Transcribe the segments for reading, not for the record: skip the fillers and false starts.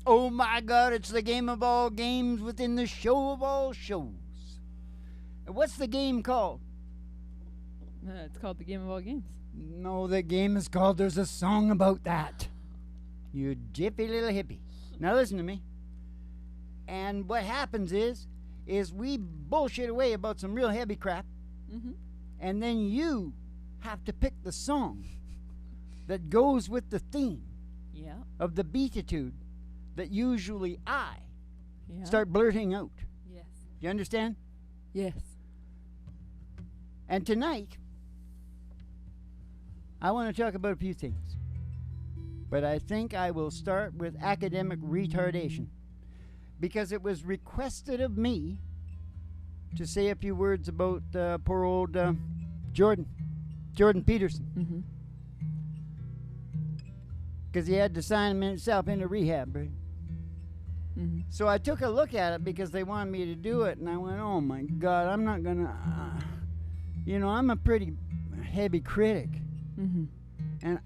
Oh my God, it's the game of all games within the show of all shows. And what's the game called? It's called the Game of All Games. No, the game is called There's a Song About That. You jippy little hippie. Now listen to me. And what happens is we bullshit away about some real heavy crap, Mm-hmm. and then you have to pick the song that goes with the theme Yeah. of the beatitude that usually I Yeah. start blurting out. Yes. You understand? Yes. And tonight, I want to talk about a few things. But I think I will start with academic retardation, because it was requested of me to say a few words about poor old Jordan Peterson, Mm-hmm. because he had to sign himself into rehab, right? Mm-hmm. So I took a look at it because they wanted me to do it, and I went, oh my God, I'm not going to, I'm a pretty heavy critic. Mm-hmm. And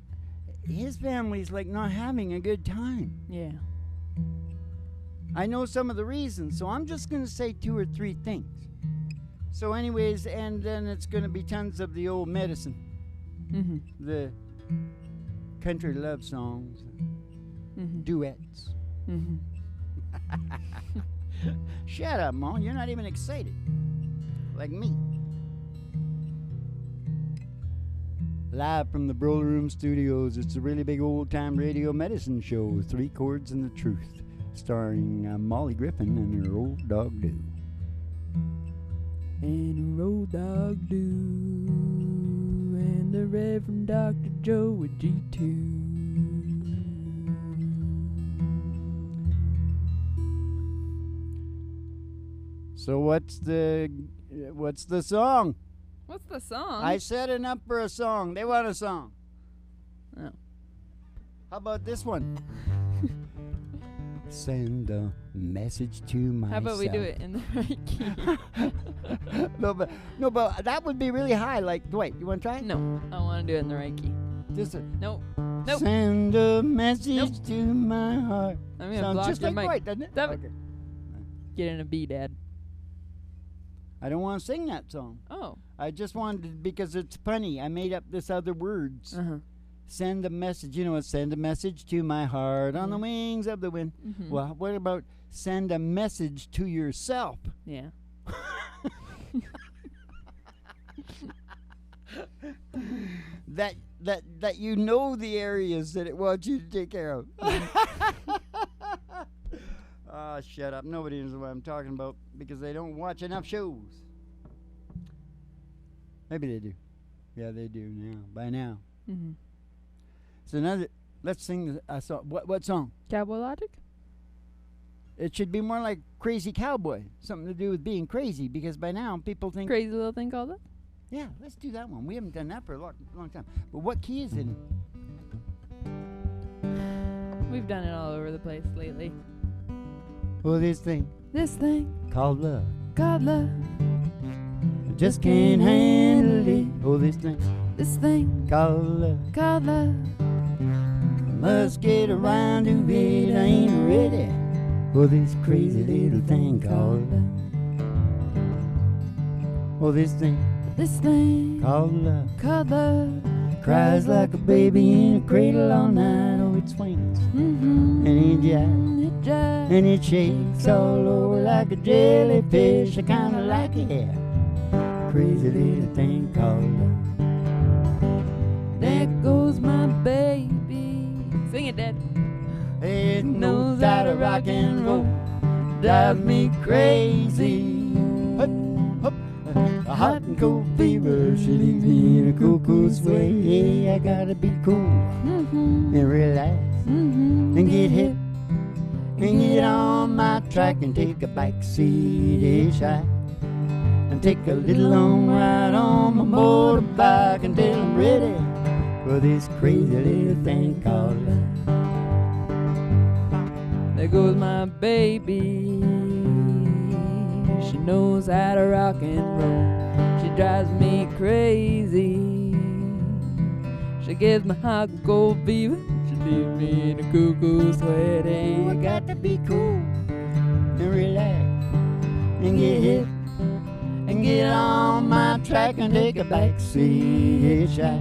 his family's like not having a good time. Yeah. I know some of the reasons, so I'm just going to say 2 or 3 things. So anyways, and then it's going to be tons of the old medicine, Mm-hmm. the country love songs, Mm-hmm. duets. Mm-hmm. Shut up, Mom. You're not even excited. Like me. Live from the Broly Room Studios, it's a really big old-time radio medicine show, 3 Chords and the Truth, starring Molly Griffin and her old dog, Doo. And a road dog do, and the Reverend Dr. Joe with G2. So what's the song? What's the song? I set it up for a song. They want a song. Oh. How about this one? Send a message to myself. How about we do it in the right key? no, but that would be really high. Like, wait, you want to try it? No, I want to do it in the right key. Just a, Nope. Nope. Send a message Nope. to my heart. I'm gonna Sounds block just your like mic. right, doesn't it? Stop it. Okay. Get in a B, Dad. I don't want to sing that song. Oh. I just wanted because it's funny. I made up this other words. Uh-huh. Send a message. You know what? Send a message to my heart on the Mhm. wings of the wind. Mm-hmm. Well, what about send a message to yourself? Yeah. that you know the areas that it wants you to take care of. Oh, shut up. Nobody knows what I'm talking about because they don't watch enough shows. Maybe they do. Yeah, they do now. By now. Mm-hmm. So let's sing a song. What song? Cowboy Logic? It should be more like Crazy Cowboy. Something to do with being crazy because by now people think... Crazy little thing called it? Yeah, let's do that one. We haven't done that for a long time. But what key is it in? We've done it all over the place lately. Oh, this thing This thing called love. called love. I just can't handle it. Oh, this thing This thing called love. called love. Must get around to it. I ain't ready for this crazy little thing called love. Oh, this thing This thing called love. called love. Cries like a baby in a cradle all night. Oh, it swings Mm-hmm. and it jives. It jives. And it shakes all over like a jellyfish. I kinda like it, yeah. Crazy little thing called love. There goes my baby. Sing it, Dad. It knows how to rock and roll. Drive me crazy. Hup, hup. A hot and cold fever. She leaves me in a cool, cool sway. Hey, I gotta be cool Mm-hmm. and relax Mm-hmm. and get hip and get on my track and take a back seat each side and take a little long ride on my motorbike until I'm ready for this crazy little thing called love. There goes my baby. She knows how to rock and roll. She drives me crazy. She gives me hot and cold fever. She leave me in a cuckoo sweat. I got to be cool and relax and get hip and get on my track and take a back seat shot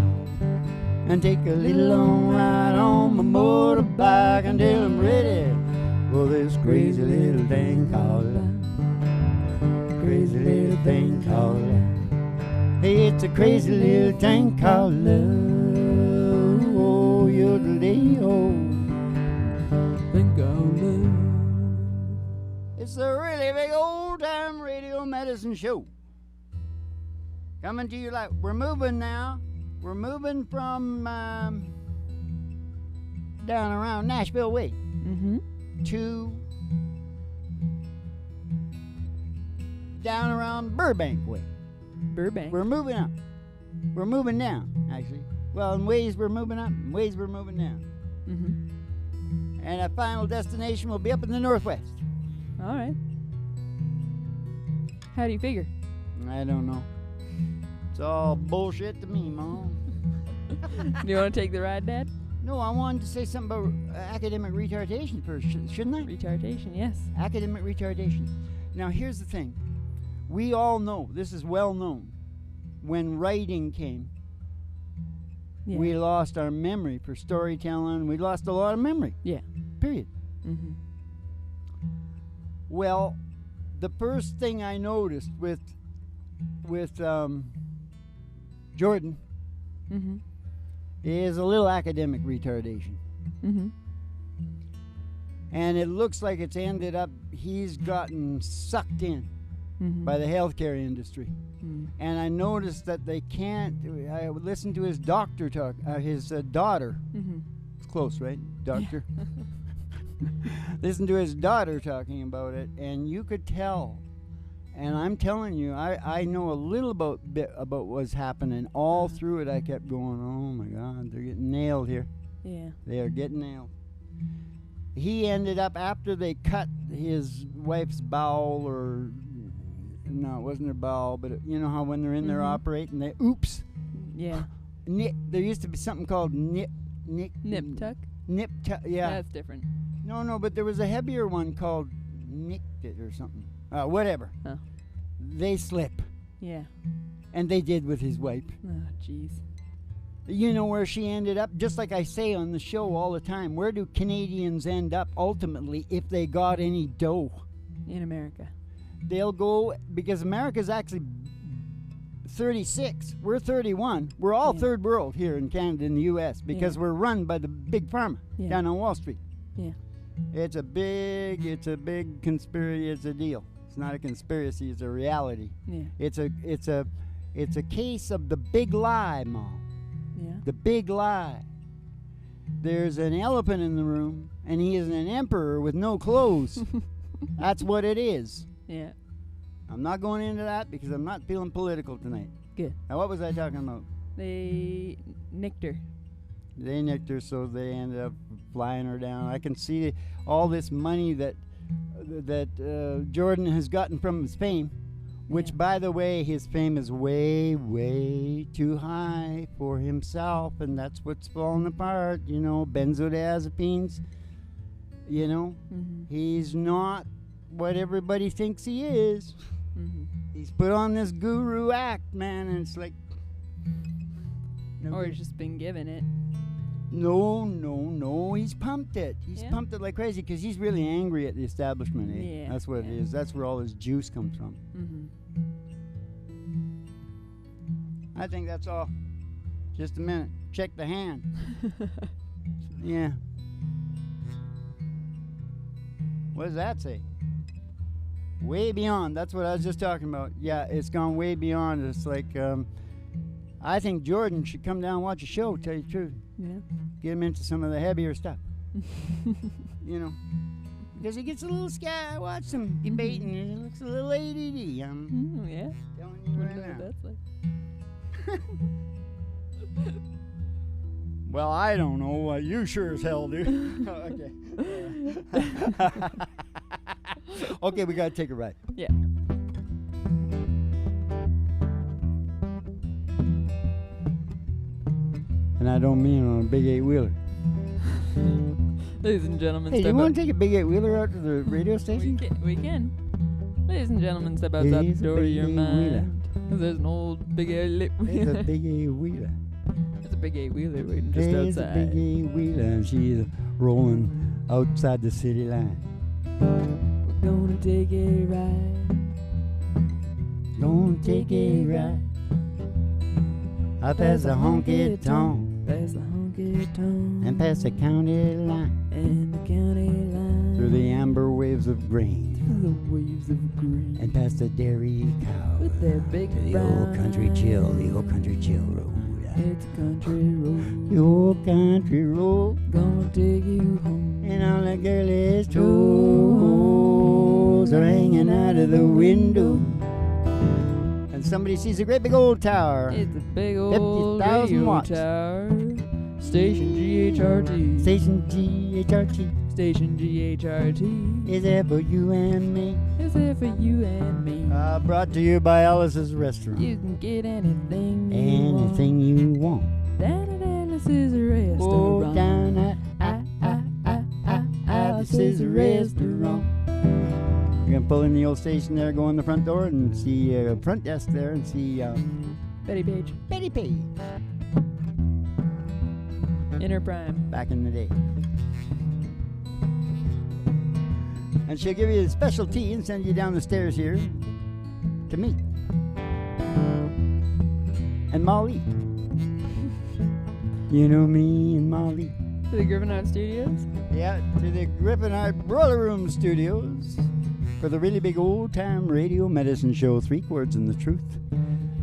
and take a little long ride on my motorbike until I'm ready for this crazy little thing called life. Crazy little thing called life. Hey, it's a crazy little thing called love. Oh, yodelay-oh. Think I'll love. It's a really big old-time radio medicine show. Coming to you like we're moving now. We're moving from down around Nashville Way to down around Burbank Way. Burbank. We're moving up. We're moving down, actually. Well, in ways we're moving up, in ways we're moving down. And our final destination will be up in the northwest. All right. How do you figure? I don't know. It's all bullshit to me, Mom. Do you want to take the ride, Dad? No, I wanted to say something about academic retardation first, shouldn't I? Retardation, yes. Academic retardation. Now, here's the thing. We all know, this is well known, when writing came, Yeah. we lost our memory for storytelling. We lost a lot of memory. Yeah. Period. Well, the first thing I noticed with Jordan is a little academic retardation. And it looks like it's ended up, he's gotten sucked in by the healthcare industry. And I noticed that they can't, I listened to his doctor talk, his daughter. It's close, right? Doctor. Listen to his daughter talking about it, and you could tell. And I'm telling you, I know a little bit about what's happening. All through it, I kept going, oh my God, they're getting nailed here. Yeah. They are getting nailed. He ended up, after they cut his wife's bowel, or, no, it wasn't her bowel, but you know how when they're in there operating, they, oops. Yeah. There used to be something called nip tuck? Nip tuck, yeah. That's different. No, but there was a heavier one called nicked it or something. Whatever. Oh. They slip. Yeah. And they did with his wife. Oh, jeez. You know where she ended up? Just like I say on the show all the time, where do Canadians end up ultimately if they got any dough? In America. They'll go, because America's actually 36. We're 31. We're all third world here in Canada and the U.S. because we're run by the big pharma down on Wall Street. Yeah. It's a big conspiracy. It's a deal. It's not a conspiracy. It's a reality. Yeah. It's a case of the big lie, Mom. Yeah. The big lie. There's an elephant in the room, and he is an emperor with no clothes. That's what it is. Yeah. I'm not going into that because I'm not feeling political tonight. Good. Now, what was I talking about? They nicked her. They nicked her, so they ended up flying her down. I can see all this money that Jordan has gotten from his fame, which, by the way, his fame is way, way too high for himself, and that's what's falling apart. You know, benzodiazepines. You know, he's not what everybody thinks he is. He's put on this guru act, man, and it's like... Or he's just been given it. No, he's pumped it. He's pumped it like crazy because he's really angry at the establishment, eh? Yeah. That's what it is. That's where all his juice comes from. I think that's all. Just a minute. Check the hand. Yeah. What does that say? Way beyond. That's what I was just talking about. Yeah, it's gone way beyond. It's like, I think Jordan should come down and watch a show, tell you the truth. Yeah. Get him into some of the heavier stuff. You know. Because he gets a little scared. I watched him debating and he looks a little ADD. Yeah. Telling you right now. That's like. Well, I don't know. You sure as hell do. Okay. Okay, we got to take a ride. Yeah. And I don't mean on a big 8-wheeler. Ladies and gentlemen, Hey, do step you up. want to take a big 8-wheeler out to the radio We station? can. We can. Ladies and gentlemen, step outside the Here's a door of your big eight-wheeler. mind. 'Cause there's an old big There's a wheeler. big 8-wheeler. There's a big 8-wheeler waiting just There's a outside. big 8-wheeler, and she's rolling outside the city line. We're gonna take a ride. Gonna take a ride. I pass the honky tonk Past the honky tonk. and past the county line. And the county line. Through the amber waves of grain Through the waves of green. and past the dairy cow. With their big To the old country chill, the old country chill road. It's a country road. The old country road. Gonna take you home. And all the girlies' toes are hanging out of the window. And somebody sees a great big old tower. It's a big old 50,000 radio watts. tower. Station GHRT. Station GHRT Station GHRT. is there for you and me. Is there for you and me. Brought to you by Alice's Restaurant. You can get anything you Anything you want. want. Down at Alice's restaurant. Oh, down at Alice's Restaurant. You're gonna pull in the old station there, go in the front door, and see a front desk there, and see Betty Page. Betty Page In her prime. back in the day. And she'll give you a special tea and send you down the stairs here to meet. And Molly. You know me and Molly. To the Griffin Studios. Yeah, to the Griffin Art Broiler Room Studios for the really big old time radio medicine show, 3 Chords and the Truth,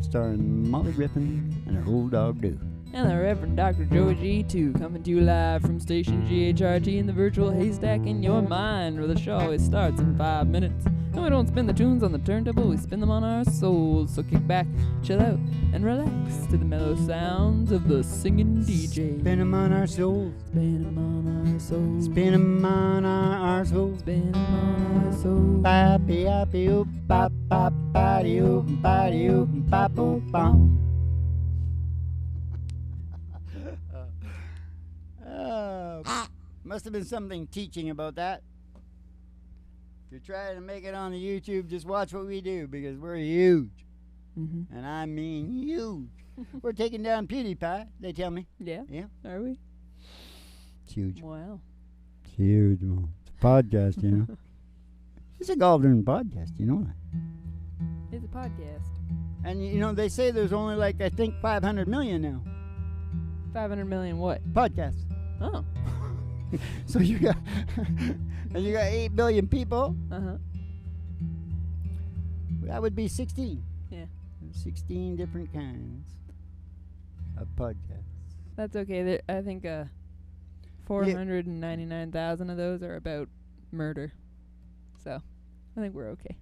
starring Molly Griffin and her old dog Do. And the Reverend Dr. Joey G2 coming to you live from Station GHRT in the virtual haystack in your mind, where the show always starts in 5 minutes. And we don't spin the tunes on the turntable, we spin them on our souls. So kick back, chill out, and relax to the mellow sounds of the singing DJ. Spin 'em on our souls, Spin 'em on our souls. spin 'em on our souls. Spin 'em on our souls. Pappy, appy, oop, pop, pop, patty, oop, patty, oop, pop, oop, bom. Must have been something teaching about that. If you're trying to make it on the YouTube, just watch what we do, because we're huge. Mm-hmm. And I mean huge. We're taking down PewDiePie, they tell me. Yeah? Yeah. Are we? It's huge. Wow. It's huge, man. It's a podcast, you know. It's a golden podcast, you know that. It's a podcast. And, you know, they say there's only like, I think, 500 million now. 500 million what? Podcasts. Oh. So you got, and you got 8 billion people. Uh-huh. That would be 16. Yeah. 16 different kinds of podcasts. That's okay. I think 499,000 of those are about murder. So, I think we're okay.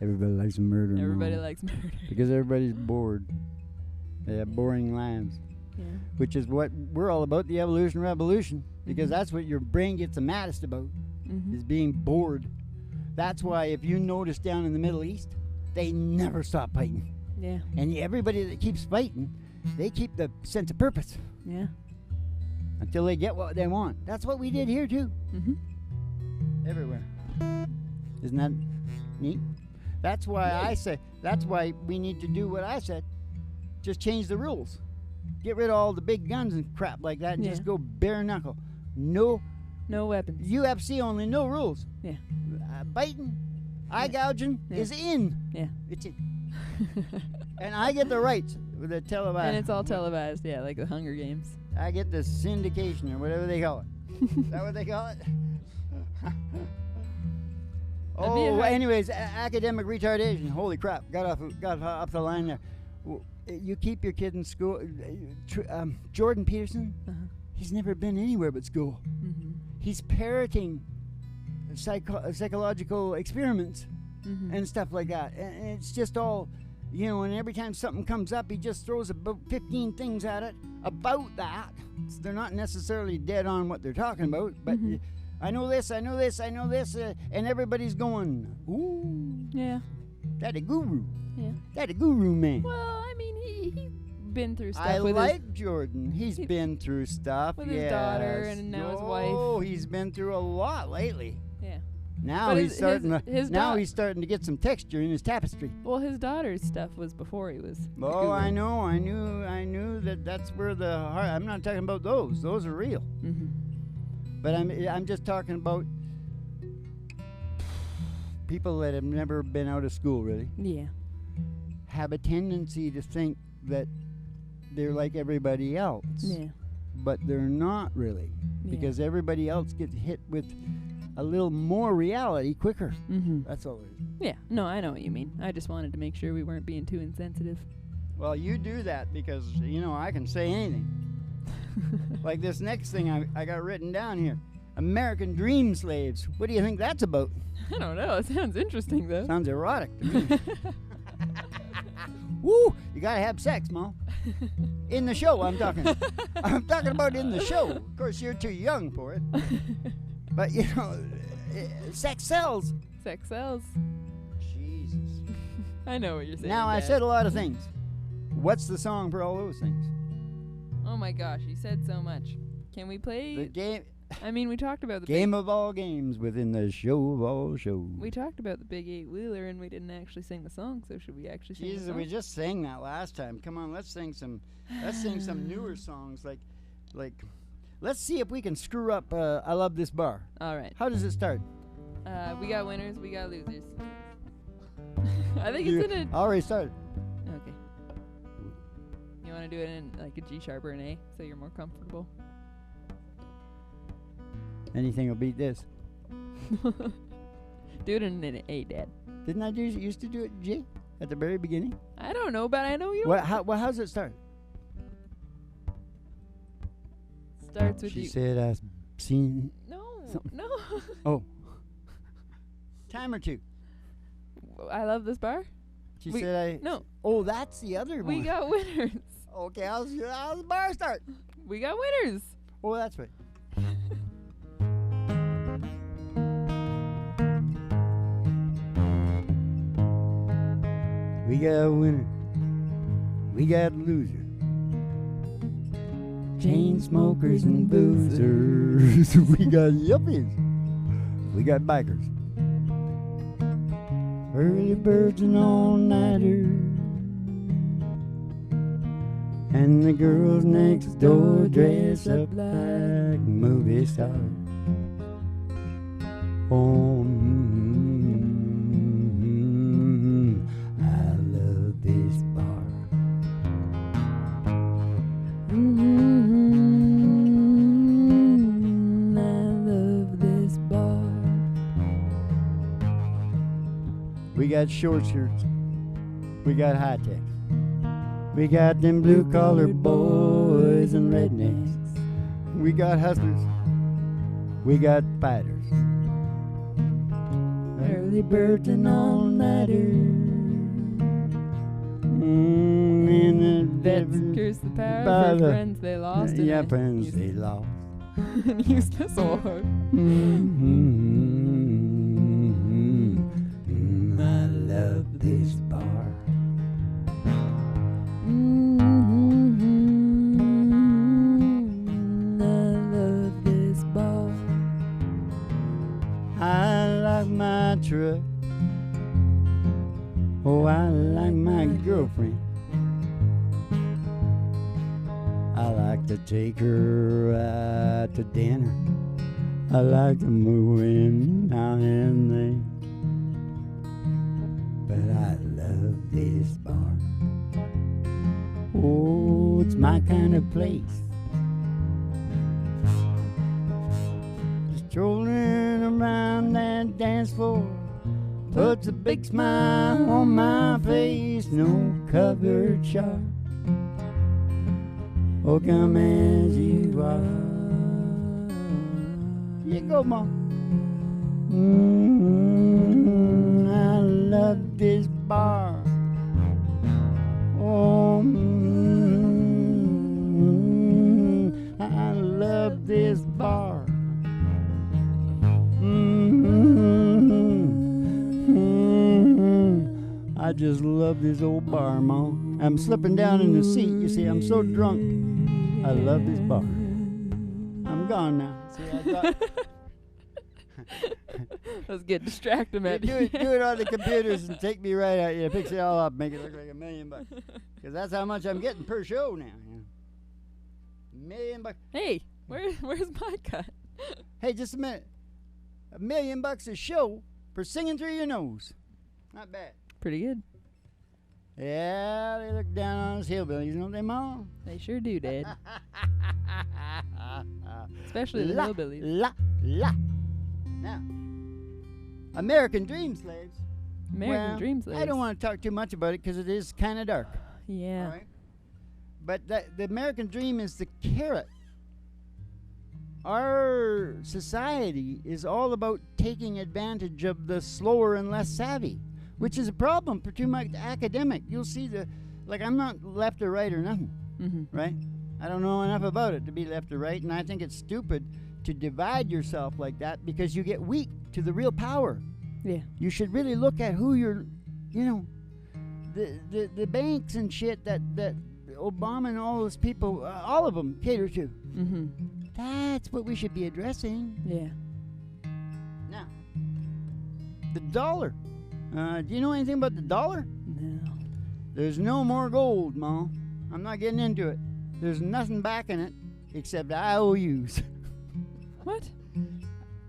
Everybody likes murder. Everybody Mom. likes murder. Because everybody's bored. They have boring lives. Yeah. Which is what we're all about, the evolution revolution. Because Mhm. that's what your brain gets the maddest about, Mm-hmm. is being bored. That's why if you notice down in the Middle East, they never stop fighting. Yeah. And everybody that keeps fighting, they keep the sense of purpose Yeah. until they get what they want. That's what we did here too. Mm-hmm. Everywhere. Isn't that neat? That's why I say, that's why we need to do what I said. Just change the rules. Get rid of all the big guns and crap like that and Yeah. just go bare knuckle. No, No weapons. UFC only, no rules. Yeah. Biting, eye gouging Yeah. is in. Yeah. It's in. And I get the rights with the televised. And it's all televised. Yeah, like the Hunger Games. I get the syndication or whatever they call it. Is that what they call it? Oh, anyways, academic retardation. Holy crap! Got off the line there. You keep your kid in school. Jordan Peterson. Uh-huh. He's never been anywhere but school. Mm-hmm. He's parroting psychological experiments Mm-hmm. and stuff like that. And it's just all, you know, and every time something comes up, he just throws about 15 things at it about that. So they're not necessarily dead on what they're talking about, but Mhm. I know this, and everybody's going, ooh, Yeah. that a guru. Yeah. That a guru man. Well, I mean, he's been through stuff I with like Jordan. He's he- been through stuff. with his daughter yes. and now his wife. Oh, he's he's been through a lot lately. Yeah. Now But he's his- starting. his now da- he's starting to get some texture in his tapestry. Well, his daughter's stuff was before he was. a Oh, I guru. know. I knew that's where the heart. I'm not talking about those. Those are real. Mhm. But I'm just talking about people that have never been out of school, really, Yeah. have a tendency to think that they're like everybody else. Yeah. But they're not really, Yeah. because everybody else gets hit with a little more reality quicker. Mm-hmm. That's all it is. Yeah. No, I know what you mean. I just wanted to make sure we weren't being too insensitive. Well, you do that because, I can say anything. Like this next thing I got written down here. American Dream Slaves. What do you think that's about? I don't know. It sounds interesting, though. Sounds erotic to me. Woo! You gotta have sex, Mom. In the show, I'm talking. I'm talking about in the show. Of course, you're too young for it. But, sex sells. Sex sells. Jesus. I know what you're saying. Now, I Dad. said a lot of things. What's the song for all those things? Oh my gosh, you said so much. Can we The play? game, I mean, we talked about the game of all games within the show of all shows. We talked about the big 8-wheeler and we didn't actually sing the song. So should we actually sing Jesus, the song? we just sang that last time. Come on, let's sing some newer songs. Like, let's see if we can screw up. I Love This Bar. All right. How does it start? We got winners. We got losers. I think it's in a. I already started. Okay. You want to do it in like a G sharp or an A, so you're more comfortable. Anything will beat this. Do it in an A, Dad. Didn't I used to do it G at the very beginning? I don't know, but I know you. How's it start? Starts with She you. said I've seen. No, something. no. Oh. Time or two. I love this bar. She We- said I. No, Oh, that's the other we one. got winners. Okay, how's the bar start? We got winners. Oh, that's right. We got a winner. We got a loser. Chain smokers and boozers. We got yuppies. We got bikers. Early birds and all-nighters. And the girls next door dress up like movie stars. Oh, I love this bar. I love this bar. We got short shirts. We got high tech. We got them blue-collar boys and rednecks. We got hustlers. We got fighters. Early birds and all-nighters. And the Vets curse the power for friends they lost. and Yeah, I friends used- they lost. and used this sword. I love this bar. I love this bar. I like my truck. Oh, I like my girlfriend. I like to take her out to dinner. I like to move in now and then. But I love this bar. Oh, it's my kind of place. Strolling around that dance floor puts a big smile on my face. No covered shop. Oh, come as you are. You go, Mom. I love this bar. Oh, I love this bar. I just love this old bar, Mom. I'm slipping down in the seat. You see, I'm so drunk. I love this bar. I'm gone now. See, Let's get distracted, man. do it on the computers and take me right out. Yeah, fix it all up, make it look like $1 million. Because that's how much I'm getting per show now. $1 million. Hey, where's my cut? Hey, just a minute. $1 million a show for singing through your nose. Not bad. Pretty good. Yeah, they look down on us hillbillies, don't they, Ma? They sure do, Dad. Especially the hillbillies. La. Now, American Dream Slaves. American Dream Slaves. I don't want to talk too much about it because it is kind of dark. Yeah. All right? But the American Dream is the carrot. Our society is all about taking advantage of the slower and less savvy, which is a problem for too much academic. You'll see I'm not left or right or nothing, right? I don't know enough about it to be left or right, and I think it's stupid to divide yourself like that because you get weak to the real power. Yeah. You should really look at who you're, the banks and shit that Obama and all those people, all of them cater to. Mm-hmm. That's what we should be addressing. Yeah. Now, the dollar. Do you know anything about the dollar? No. There's no more gold, Ma. I'm not getting into it. There's nothing backing it except IOUs. What?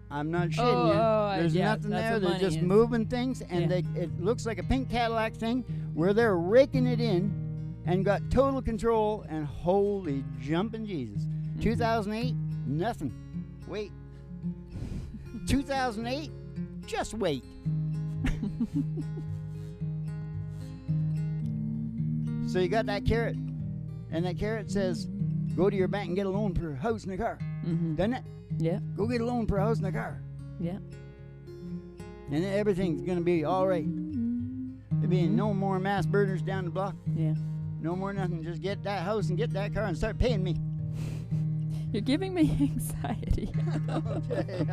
I'm not shitting you. There's nothing there. They're just moving things, and it looks like a pink Cadillac thing where they're raking it in and got total control, and holy jumping Jesus. 2008, nothing. Wait. 2008, just wait. So you got that carrot, and that carrot says, go to your bank and get a loan for a house and a car. Doesn't it? Yeah. Go get a loan for a house and a car. Yeah. And then everything's going to be all right. There being no more mass murders down the block. Yeah. No more nothing. Just get that house and get that car and start paying me. You're giving me anxiety. Okay.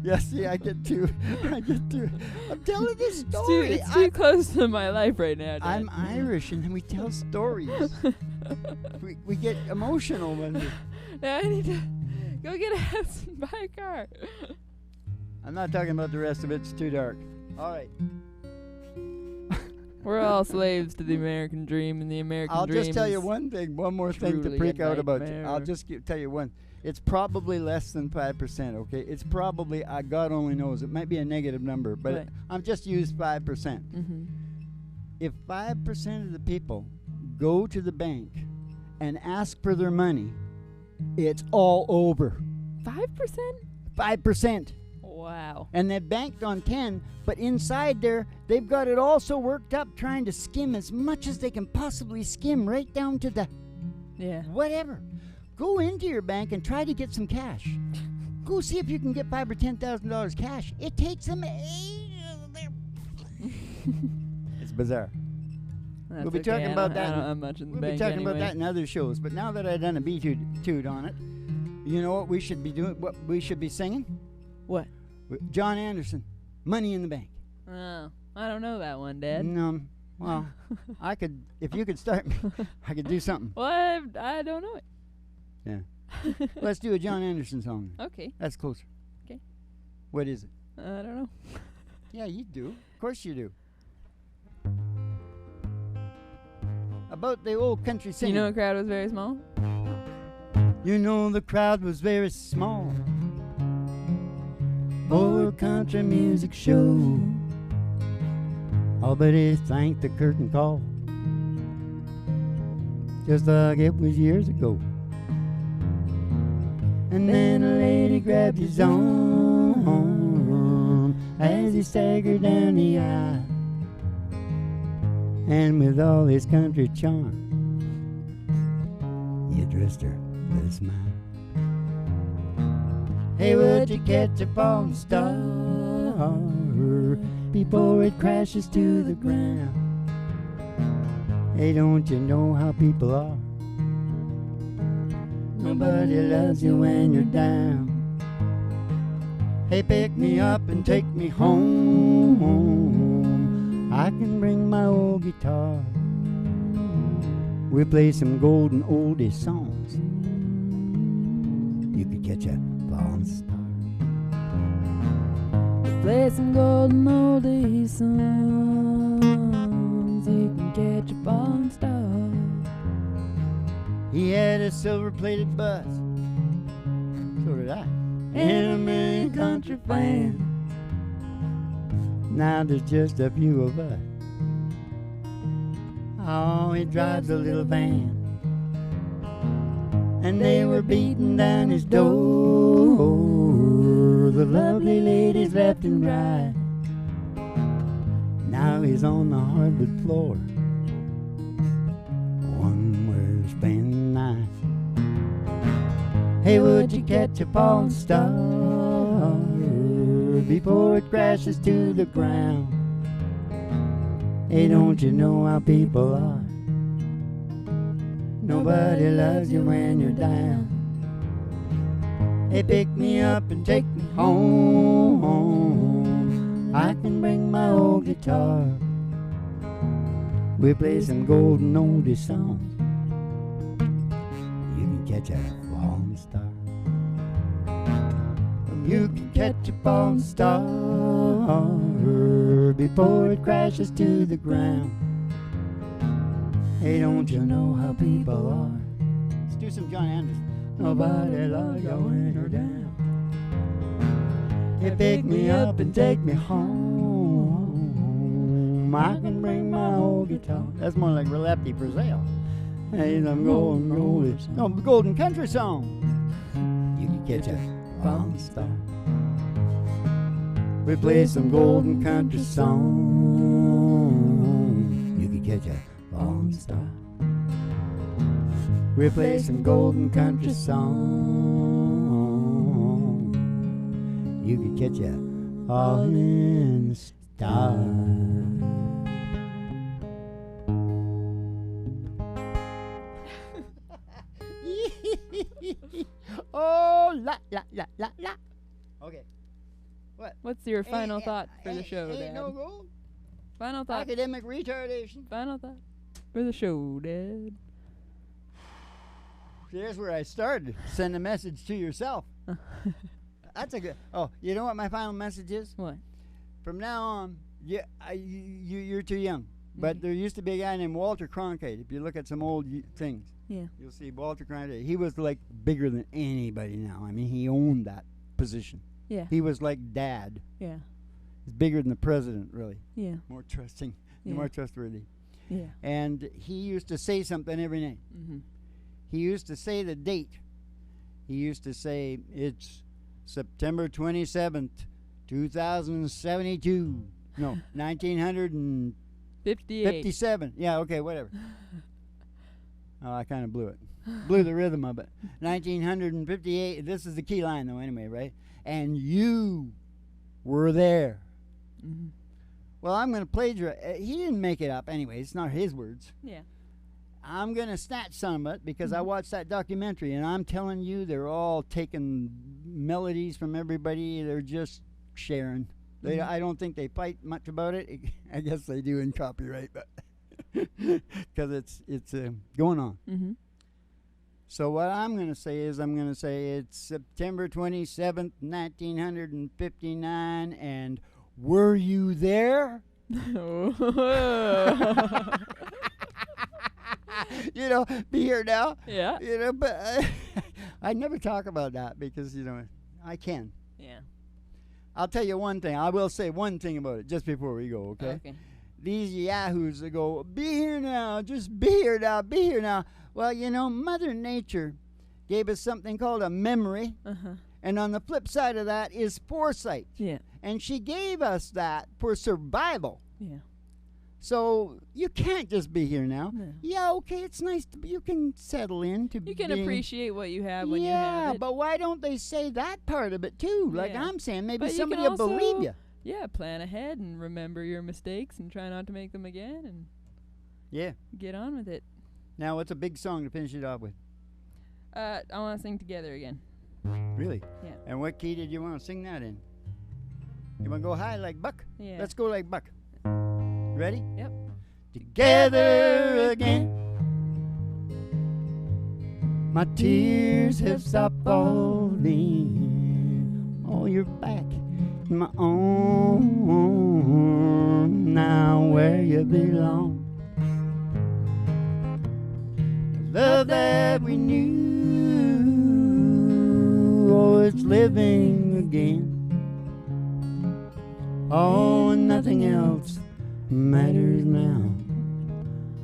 Yeah, see, I get too. I'm telling this story. It's too close to my life right now, Dad. I'm Irish, and we tell stories. we get emotional when we... I need to go get a house and buy a car. I'm not talking about the rest of it. It's too dark. All right. We're all slaves to the American dream, and the American dream I'll just tell you one more thing to freak out about. I'll just tell you one. It's probably less than 5%, okay? It's probably, God only knows, it might be a negative number, but right. I'm just used 5%. Mm-hmm. If 5% of the people go to the bank and ask for their money, it's all over. 5%? 5%. Wow. And they banked on 10, but inside there, they've got it all so worked up trying to skim as much as they can possibly skim right down to the whatever. Go into your bank and try to get some cash. Go see if you can get $5,000 or $10,000 cash. It takes them ages. It's bizarre. That's we'll be talking about that. I don't have much in the we'll bank be talking anyway. about that in other shows. But now that I've done a B-tude on it, you know what we should be doing? What we should be singing? What? John Anderson, Money in the Bank. Oh, I don't know that one, Dad. No, well, I could, if you could start me, I could do something. Well, I don't know it. Yeah. Let's do a John Anderson song. Okay. That's closer. Okay. What is it? I don't know. Yeah, you do. Of course you do. About the old country singer. You know the crowd was very small? You know the crowd was very small for a country music show. All but he thanked the curtain call, just like it was years ago. And then a lady grabbed his arm as he staggered down the aisle, and with all his country charm, he addressed her with a smile. Hey, would you catch a falling star before it crashes to the ground? Hey, don't you know how people are? Nobody loves you when you're down. Hey, pick me up and take me home. I can bring my old guitar. We'll play some golden oldie songs. you could catch a falling star. Play some golden oldies songs, you can catch a falling star. He had a silver-plated bus. So did I. And a million country fans. Now there's just a few of us. Oh, he drives a little van. And they were beating down his door. The lovely ladies left and right. Now he's on the hardwood floor. One where spending the night. Hey, would you catch a falling star before it crashes to the ground? Hey, don't you know how people are? Nobody loves you when you're down. Hey, pick me up and take me home. I can bring my old guitar. We play some golden oldie songs. You can catch a falling star. You can catch a falling star before it crashes to the ground. Hey, don't you know how people are? Let's do some John Anderson. Nobody loves you when you're down. Hey, pick me up and take me home. I can bring my old guitar. That's more like Lefty Brazil. Hey, them golden oldies. No, golden country song. You can catch a falling star. We play some golden country song. You can catch a falling star. We play some golden country song. You can catch a falling star. Oh, la la la la la. Okay. What? What's your final thought for the show, Ain't Dad? no gold. Final thought. Academic retardation. Final thought for the show, Dad. There's where I started. Send a message to yourself. That's a good. Oh, you know what my final message is? What? From now on, you're too young. But there used to be a guy named Walter Cronkite. If you look at some old things, Yeah. you'll see Walter Cronkite. He was like bigger than anybody now. I mean, he owned that position. Yeah. He was like dad. Yeah. He's bigger than the president, really. Yeah. More trusting, Yeah. more trustworthy. Yeah. And he used to say something every night. Mm-hmm. He used to say the date. He used to say, it's September 27th, 2072. No, 1957. 58. Yeah, okay, whatever. Oh, I kind of blew it. Blew the rhythm of it. 1958. This is the key line, though, anyway, right? And you were there. Mm-hmm. Well, I'm going to plagiarize. He didn't make it up anyway. It's not his words. Yeah. I'm going to snatch some of it because I watched that documentary, and I'm telling you, they're all taking melodies from everybody. They're just sharing. I don't think they fight much about it. I guess they do in copyright, but because it's going on. Mm-hmm. So what I'm going to say is it's September 27th, 1959, and were you there? You know, be here now. Yeah. You know, but I never talk about that because, you know, I can. Yeah. I'll tell you one thing. I will say one thing about it just before we go, okay? These yahoos that go, be here now, just be here now, be here now. Well, you know, Mother Nature gave us something called a memory. Uh-huh. And on the flip side of that is foresight. Yeah. And she gave us that for survival. Yeah. So you can't just be here now. No. Yeah, okay, it's nice to be, you can settle in to You can being, appreciate what you have when you have it. but why don't they say that part of it too? Like Yeah. I'm saying, maybe But you somebody can will believe also- you. Yeah, plan ahead and remember your mistakes and try not to make them again and Yeah. get on with it. Now, what's a big song to finish it off with? I want to sing together again. Really? Yeah. And what key did you want to sing that in? You want to go high like Buck? Yeah. Let's go like Buck. Ready? Yep. Together again. My tears have stopped falling. Oh, you're back in my own. Now where you belong. The love that we knew, oh, it's living again. Oh, and nothing else matters now.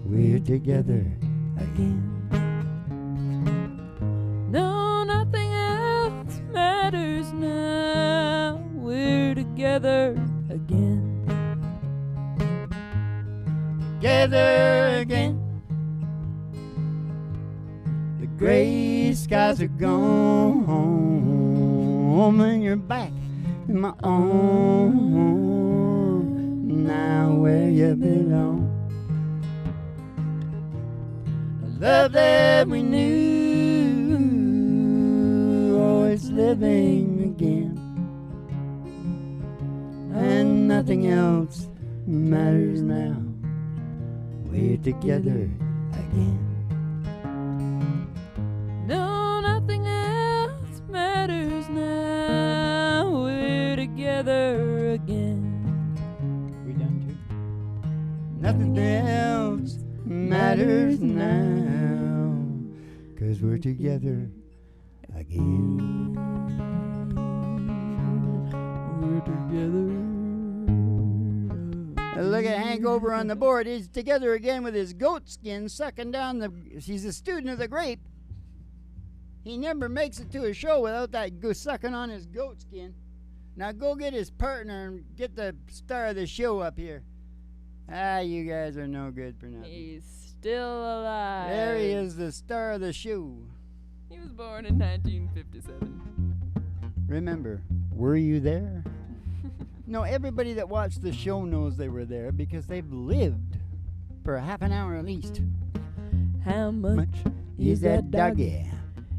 We're together again. No, nothing else matters now. We're together again. Together again. The gray skies are gone, and you're back in my own. Now where you belong. The love that we knew, oh, it's living again. And nothing else matters now. We're together again. No, nothing else matters now. We're together again. We done too? Nothing else matters now, 'cause we're together again. We're together. Look at Hank over on the board. He's together again with his goat skin sucking down the... He's a student of the grape. He never makes it to a show without that sucking on his goat skin. Now go get his partner and get the star of the show up here. Ah, you guys are no good for nothing. He's still alive. There he is, the star of the show. He was born in 1957. Remember, were you there? No, everybody that watched the show knows they were there because they've lived for a half an hour at least. How much Is that doggy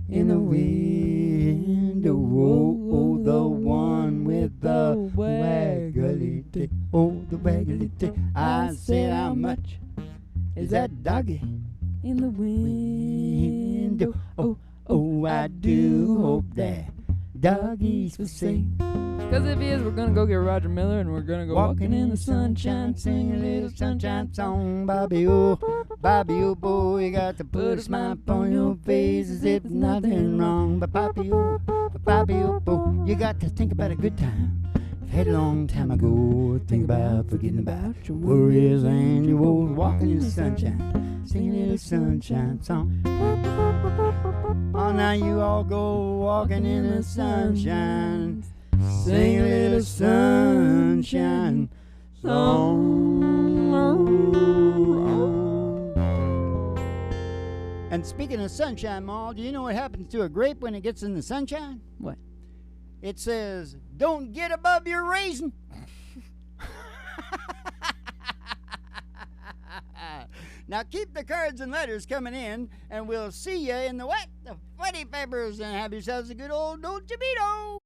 in the window? Oh, the one with the waggly tail. Oh, the waggly tail. I said, how much is that doggy in the window? window? Oh, I do hope that doggy's for sale. Because if he is, we're going to go get Roger Miller and we're going to go Walking in the sunshine, sing a little sunshine song. Bobby, oh, boy, you got to put a smile upon your face as if there's nothing wrong. But Bobby, oh, boy, you got to think about a good time. I've had a long time ago. Think about forgetting about your worries and your woes. Walking in the sunshine, sing a little sunshine song. Oh, now you all go walking in the sunshine. Sing a little sunshine song. And speaking of sunshine, Ma, do you know what happens to a grape when it gets in the sunshine? What? It says, don't get above your raisin. Now keep the cards and letters coming in, and we'll see you in the what? The funny papers, and have yourselves a good old Dolce Vito.